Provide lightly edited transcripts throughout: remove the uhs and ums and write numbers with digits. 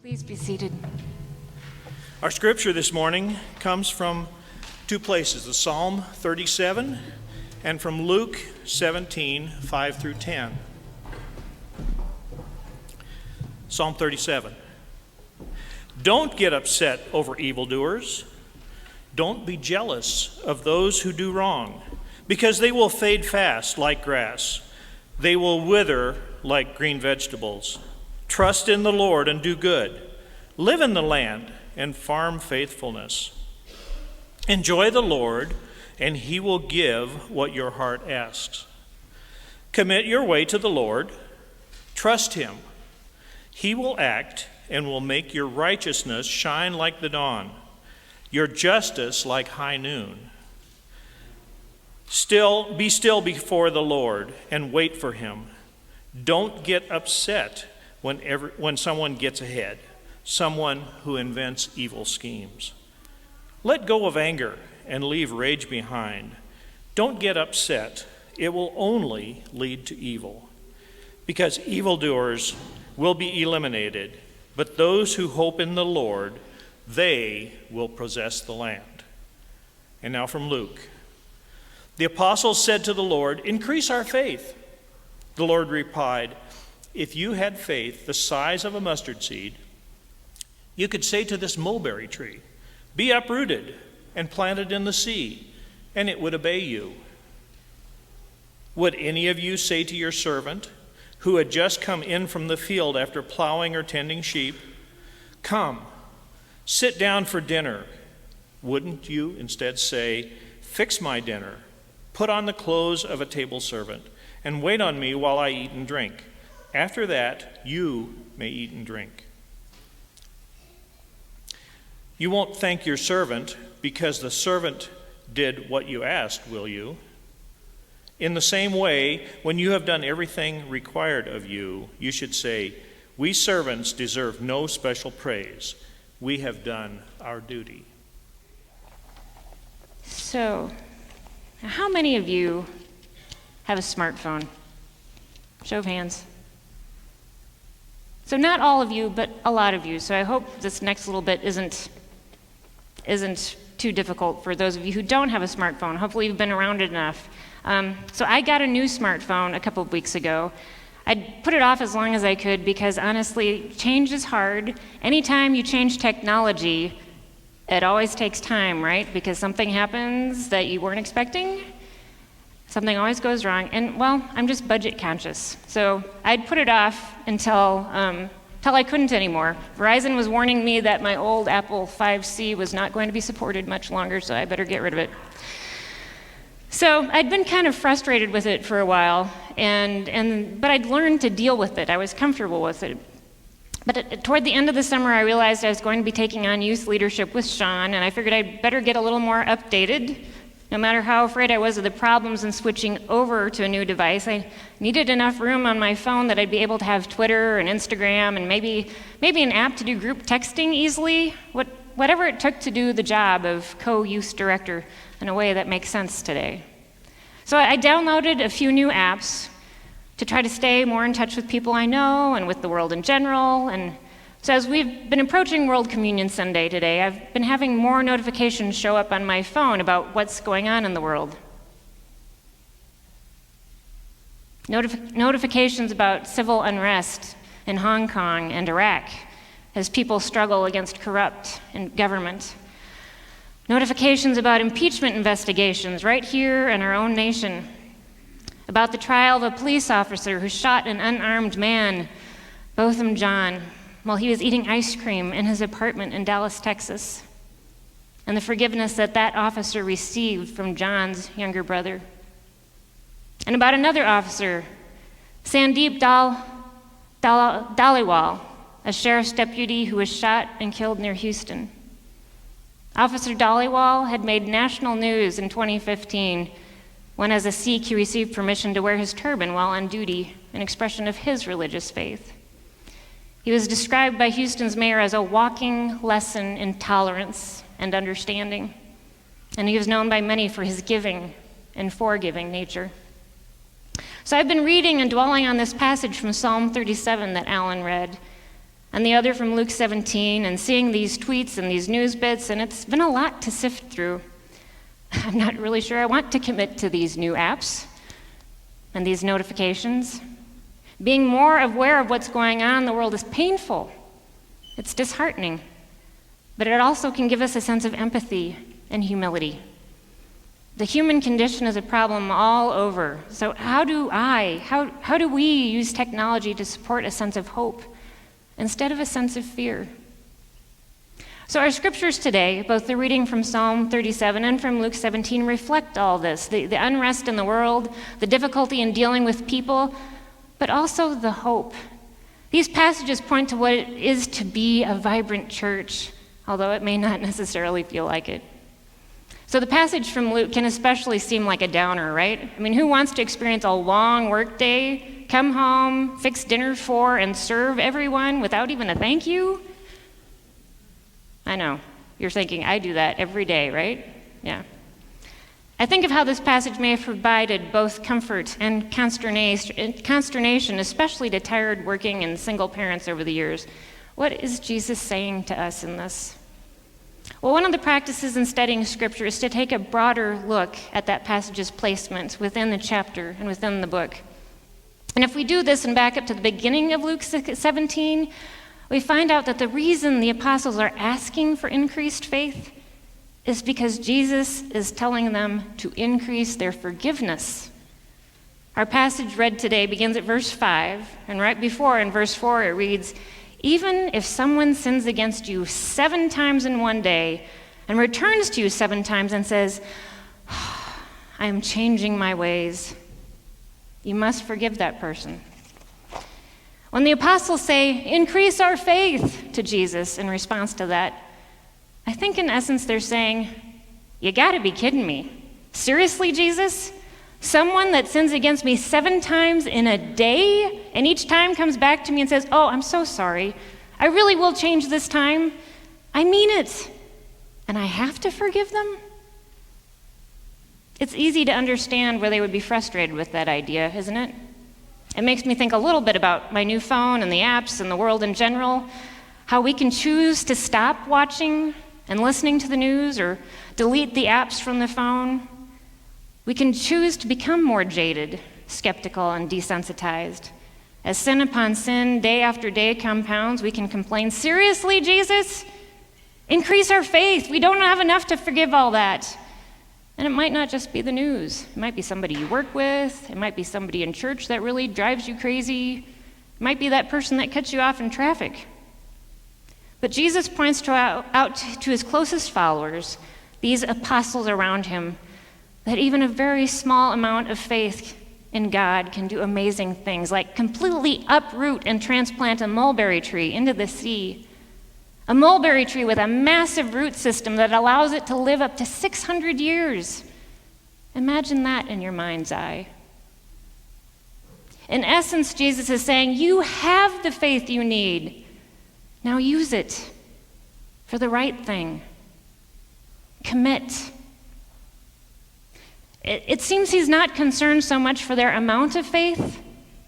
Please be seated. Our scripture this morning comes from two places, the Psalm 37 and from Luke 17, 5 through 10. Psalm 37. Don't get upset over evildoers. Don't be jealous of those who do wrong, because they will fade fast like grass. They will wither like green vegetables. Trust in the Lord and do good. Live in the land and farm faithfulness. Enjoy the Lord, and he will give what your heart asks. Commit your way to the Lord. Trust him. He will act and will make your righteousness shine like the dawn, your justice like high noon. Be still before the Lord and wait for him. Don't get upset when someone gets ahead, someone who invents evil schemes. Let go of anger and leave rage behind. Don't get upset. It will only lead to evil, because evildoers will be eliminated, but those who hope in the Lord, they will possess the land. And now from Luke. The apostles said to the Lord, "Increase our faith." The Lord replied, "If you had faith the size of a mustard seed, you could say to this mulberry tree, 'Be uprooted and planted in the sea,' and it would obey you. Would any of you say to your servant, who had just come in from the field after plowing or tending sheep, 'Come, sit down for dinner'? Wouldn't you instead say, 'Fix my dinner, put on the clothes of a table servant, and wait on me while I eat and drink? After that, you may eat and drink'? You won't thank your servant because the servant did what you asked, will you? In the same way, when you have done everything required of you, you should say, 'We servants deserve no special praise. We have done our duty.'" So, how many of you have a smartphone? Show of hands. So not all of you, but a lot of you. So I hope this next little bit isn't too difficult for those of you who don't have a smartphone. Hopefully you've been around it enough. So I got a new smartphone a couple of weeks ago. I'd put it off as long as I could because honestly, change is hard. Anytime you change technology, it always takes time, right? Because something happens that you weren't expecting. Something always goes wrong. And well, I'm just budget conscious. So I'd put it off until I couldn't anymore. Verizon was warning me that my old Apple 5C was not going to be supported much longer, so I better get rid of it. So I'd been kind of frustrated with it for a while, but I'd learned to deal with it. I was comfortable with it. But toward the end of the summer, I realized I was going to be taking on youth leadership with Sean, and I figured I'd better get a little more updated. No matter how afraid I was of the problems in switching over to a new device, I needed enough room on my phone that I'd be able to have Twitter and Instagram and maybe an app to do group texting easily, whatever it took to do the job of co-youth director in a way that makes sense today. So I downloaded a few new apps to try to stay more in touch with people I know and with the world in general. And so as we've been approaching World Communion Sunday today, I've been having more notifications show up on my phone about what's going on in the world. Notifications about civil unrest in Hong Kong and Iraq as people struggle against corrupt government. Notifications about impeachment investigations right here in our own nation. About the trial of a police officer who shot an unarmed man, Botham Jean, while he was eating ice cream in his apartment in Dallas, Texas, and the forgiveness that officer received from John's younger brother. And about another officer, Sandeep Dhaliwal, a sheriff's deputy who was shot and killed near Houston. Officer Dhaliwal had made national news in 2015 when, as a Sikh, he received permission to wear his turban while on duty, an expression of his religious faith. He was described by Houston's mayor as a walking lesson in tolerance and understanding, and he was known by many for his giving and forgiving nature. So I've been reading and dwelling on this passage from Psalm 37 that Alan read, and the other from Luke 17, and seeing these tweets and these news bits, and it's been a lot to sift through. I'm not really sure I want to commit to these new apps and these notifications. Being more aware of what's going on in the world is painful. It's disheartening. But it also can give us a sense of empathy and humility. The human condition is a problem all over. So how do we use technology to support a sense of hope instead of a sense of fear? So our scriptures today, both the reading from Psalm 37 and from Luke 17, reflect all this, the unrest in the world, the difficulty in dealing with people, but also the hope. These passages point to what it is to be a vibrant church, although it may not necessarily feel like it. So the passage from Luke can especially seem like a downer, right? I mean, who wants to experience a long work day, come home, fix dinner for, and serve everyone without even a thank you? I know, you're thinking, I do that every day, right? Yeah. I think of how this passage may have provided both comfort and consternation, especially to tired working and single parents over the years. What is Jesus saying to us in this? Well, one of the practices in studying Scripture is to take a broader look at that passage's placement within the chapter and within the book. And if we do this and back up to the beginning of Luke 17, we find out that the reason the apostles are asking for increased faith is because Jesus is telling them to increase their forgiveness. Our passage read today begins at verse 5, and right before in verse 4 it reads, "Even if someone sins against you 7 times in one day and returns to you 7 times and says, 'I am changing my ways,' you must forgive that person." When the apostles say, "Increase our faith," to Jesus in response to that, I think in essence they're saying, "You gotta be kidding me. Seriously, Jesus? Someone that sins against me 7 times in a day, and each time comes back to me and says, 'Oh, I'm so sorry. I really will change this time. I mean it. And I have to forgive them?'" It's easy to understand where they would be frustrated with that idea, isn't it? It makes me think a little bit about my new phone and the apps and the world in general, how we can choose to stop watching and listening to the news or delete the apps from the phone. We can choose to become more jaded, skeptical, and desensitized. As sin upon sin, day after day compounds, we can complain, "Seriously, Jesus? Increase our faith. We don't have enough to forgive all that." And it might not just be the news. It might be somebody you work with. It might be somebody in church that really drives you crazy. It might be that person that cuts you off in traffic. But Jesus points out to his closest followers, these apostles around him, that even a very small amount of faith in God can do amazing things, like completely uproot and transplant a mulberry tree into the sea. A mulberry tree with a massive root system that allows it to live up to 600 years. Imagine that in your mind's eye. In essence, Jesus is saying, you have the faith you need. Now use it for the right thing. Commit. It seems he's not concerned so much for their amount of faith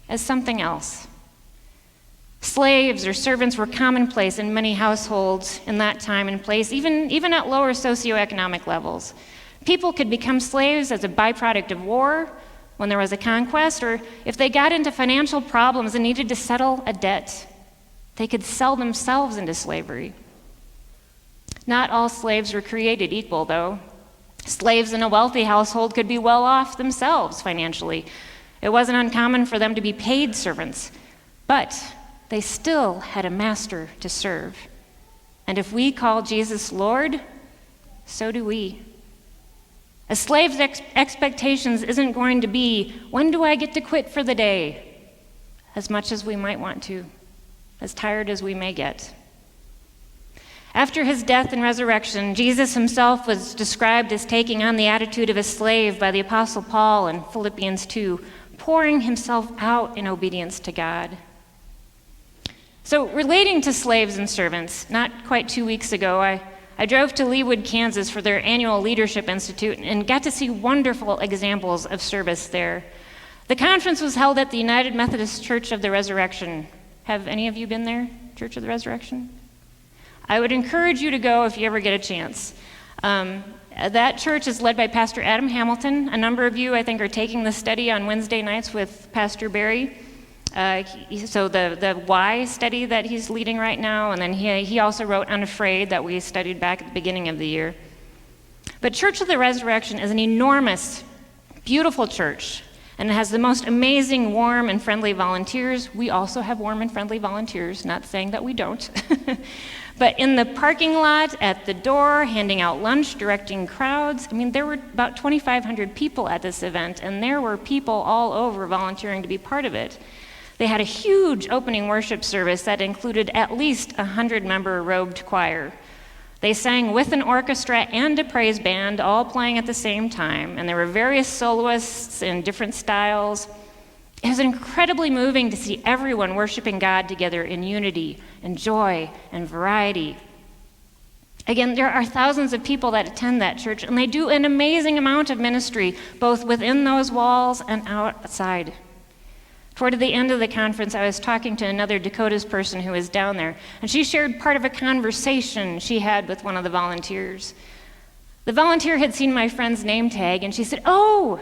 as something else. Slaves or servants were commonplace in many households in that time and place, even at lower socioeconomic levels. People could become slaves as a byproduct of war when there was a conquest, or if they got into financial problems and needed to settle a debt, they could sell themselves into slavery. Not all slaves were created equal, though. Slaves in a wealthy household could be well off themselves financially. It wasn't uncommon for them to be paid servants, but they still had a master to serve. And if we call Jesus Lord, so do we. A slave's expectations isn't going to be, when do I get to quit for the day? As much as we might want to, as tired as we may get. After his death and resurrection, Jesus himself was described as taking on the attitude of a slave by the Apostle Paul in Philippians 2, pouring himself out in obedience to God. So relating to slaves and servants, not quite 2 weeks ago, I drove to Leawood, Kansas for their annual Leadership Institute and got to see wonderful examples of service there. The conference was held at the United Methodist Church of the Resurrection. Have any of you been there? Church of the Resurrection? I would encourage you to go if you ever get a chance. That church is led by Pastor Adam Hamilton. A number of you, I think, are taking the study on Wednesday nights with Pastor Barry. So the why study that he's leading right now, and then he also wrote Unafraid that we studied back at the beginning of the year. But Church of the Resurrection is an enormous, beautiful church, and it has the most amazing, warm, and friendly volunteers. We also have warm and friendly volunteers, not saying that we don't. But in the parking lot, at the door, handing out lunch, directing crowds, there were about 2,500 people at this event, and there were people all over volunteering to be part of it. They had a huge opening worship service that included at least a 100-member robed choir. They sang with an orchestra and a praise band, all playing at the same time, and there were various soloists in different styles. It was incredibly moving to see everyone worshiping God together in unity and joy and variety. Again, there are thousands of people that attend that church, and they do an amazing amount of ministry, both within those walls and outside. Toward the end of the conference, I was talking to another Dakotas person who was down there, and she shared part of a conversation she had with one of the volunteers. The volunteer had seen my friend's name tag, and she said, "Oh,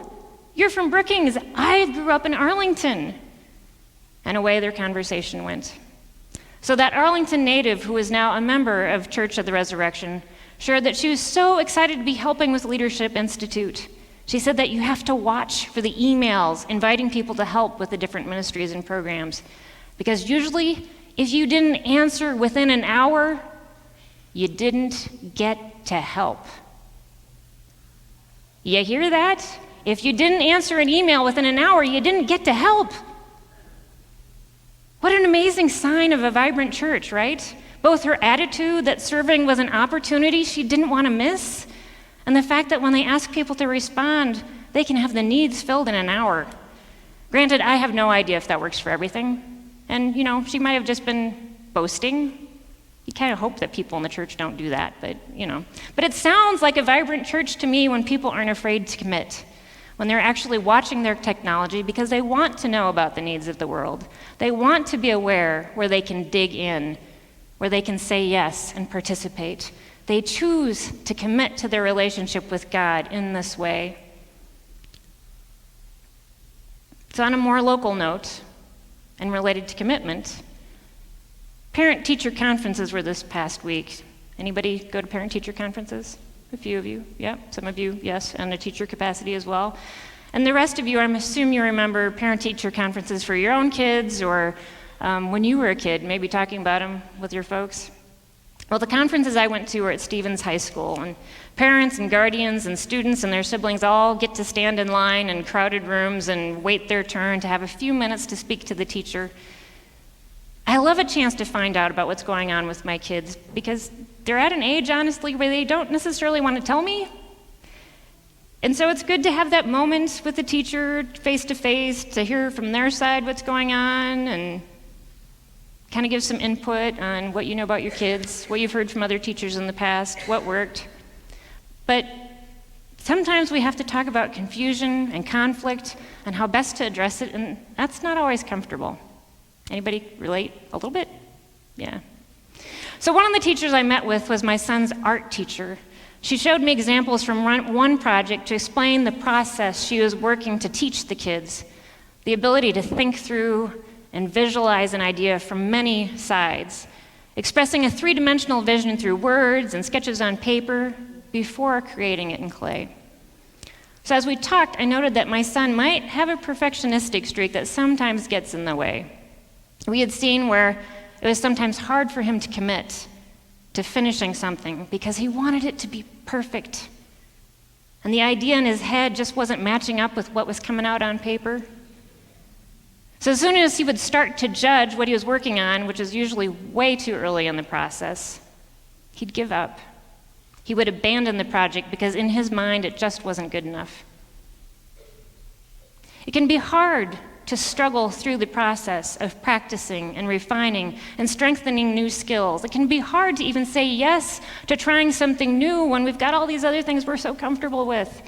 you're from Brookings. I grew up in Arlington." And away their conversation went. So that Arlington native, who is now a member of Church of the Resurrection, shared that she was so excited to be helping with Leadership Institute. She said that you have to watch for the emails inviting people to help with the different ministries and programs, because usually, if you didn't answer within an hour, you didn't get to help. You hear that? If you didn't answer an email within an hour, you didn't get to help. What an amazing sign of a vibrant church, right? Both her attitude that serving was an opportunity she didn't want to miss, and the fact that when they ask people to respond, they can have the needs filled in an hour. Granted, I have no idea if that works for everything. And, she might have just been boasting. You kind of hope that people in the church don't do that, but. But it sounds like a vibrant church to me when people aren't afraid to commit, when they're actually watching their technology because they want to know about the needs of the world. They want to be aware where they can dig in, where they can say yes and participate. They choose to commit to their relationship with God in this way. So on a more local note, and related to commitment, parent-teacher conferences were this past week. Anybody go to parent-teacher conferences? A few of you, yeah. Some of you, yes, and a teacher capacity as well. And the rest of you, I assume you remember parent-teacher conferences for your own kids, or when you were a kid, maybe talking about them with your folks. Well, the conferences I went to were at Stevens High School, and parents and guardians and students and their siblings all get to stand in line in crowded rooms and wait their turn to have a few minutes to speak to the teacher. I love a chance to find out about what's going on with my kids because they're at an age, honestly, where they don't necessarily want to tell me. And so it's good to have that moment with the teacher face to face to hear from their side what's going on and kind of give some input on what you know about your kids, what you've heard from other teachers in the past, what worked. But sometimes we have to talk about confusion and conflict and how best to address it, and that's not always comfortable. Anybody relate a little bit? Yeah. So one of the teachers I met with was my son's art teacher. She showed me examples from one project to explain the process she was working to teach the kids, the ability to think through and visualize an idea from many sides, expressing a three-dimensional vision through words and sketches on paper before creating it in clay. So as we talked, I noted that my son might have a perfectionistic streak that sometimes gets in the way. We had seen where it was sometimes hard for him to commit to finishing something because he wanted it to be perfect. And the idea in his head just wasn't matching up with what was coming out on paper. So as soon as he would start to judge what he was working on, which is usually way too early in the process, he'd give up. He would abandon the project because in his mind it just wasn't good enough. It can be hard to struggle through the process of practicing and refining and strengthening new skills. It can be hard to even say yes to trying something new when we've got all these other things we're so comfortable with.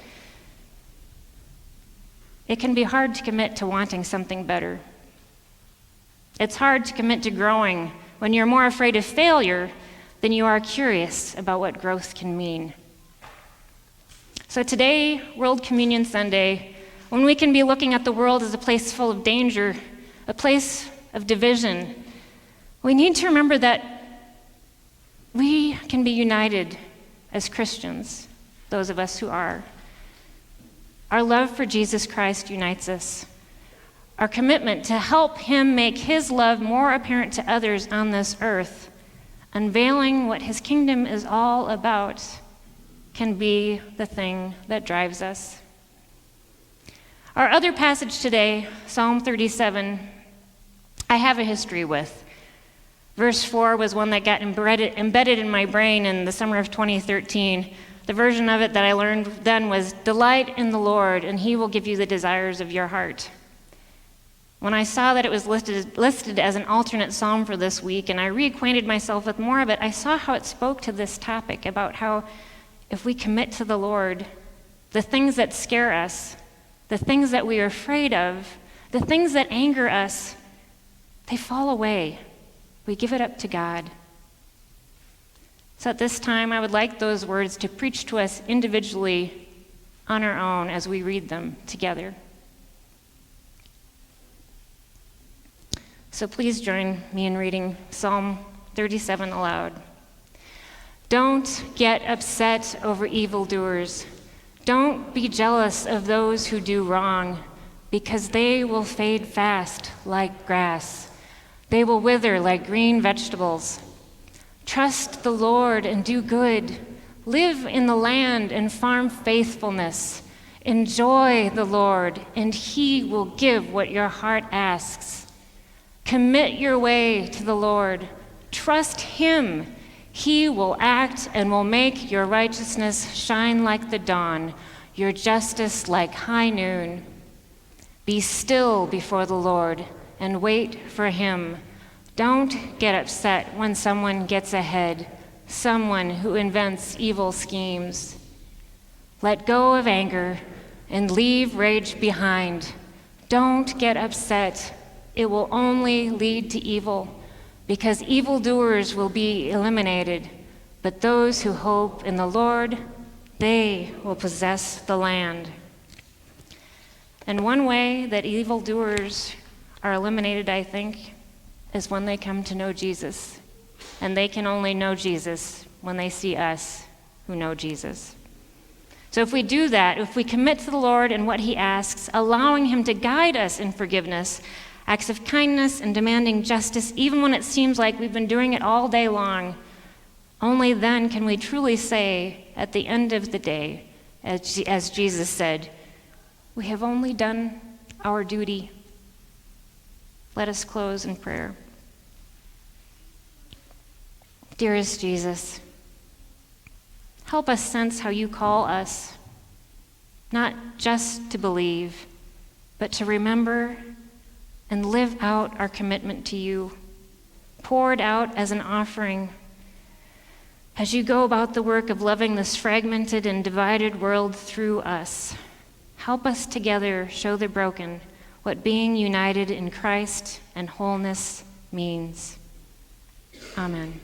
It can be hard to commit to wanting something better. It's hard to commit to growing when you're more afraid of failure than you are curious about what growth can mean. So today, World Communion Sunday, when we can be looking at the world as a place full of danger, a place of division, we need to remember that we can be united as Christians, those of us who are. Our love for Jesus Christ unites us. Our commitment to help him make his love more apparent to others on this earth, unveiling what his kingdom is all about, can be the thing that drives us. Our other passage today, Psalm 37, I have a history with. Verse 4 was one that got embedded in my brain in the summer of 2013. The version of it that I learned then was, "Delight in the Lord, and he will give you the desires of your heart." When I saw that it was listed as an alternate psalm for this week, and I reacquainted myself with more of it, I saw how it spoke to this topic about how if we commit to the Lord, the things that scare us, the things that we are afraid of, the things that anger us, they fall away. We give it up to God. So at this time, I would like those words to preach to us individually on our own as we read them together. So please join me in reading Psalm 37 aloud. Don't get upset over evildoers. Don't be jealous of those who do wrong, because they will fade fast like grass. They will wither like green vegetables. Trust the Lord and do good. Live in the land and farm faithfulness. Enjoy the Lord, and he will give what your heart asks. Commit your way to the Lord. Trust him. He will act and will make your righteousness shine like the dawn, your justice like high noon. Be still before the Lord and wait for him. Don't get upset when someone gets ahead, someone who invents evil schemes. Let go of anger and leave rage behind. Don't get upset. It will only lead to evil, because evildoers will be eliminated, but those who hope in the Lord, they will possess the land. And one way that evildoers are eliminated, I think, is when they come to know Jesus. And they can only know Jesus when they see us who know Jesus. So if we do that, if we commit to the Lord and what he asks, allowing him to guide us in forgiveness, acts of kindness, and demanding justice, even when it seems like we've been doing it all day long, only then can we truly say at the end of the day, as Jesus said, we have only done our duty. Let us close in prayer. Dearest Jesus, help us sense how you call us, not just to believe, but to remember and live out our commitment to you, poured out as an offering. As you go about the work of loving this fragmented and divided world through us, help us together show the broken what being united in Christ and wholeness means. Amen.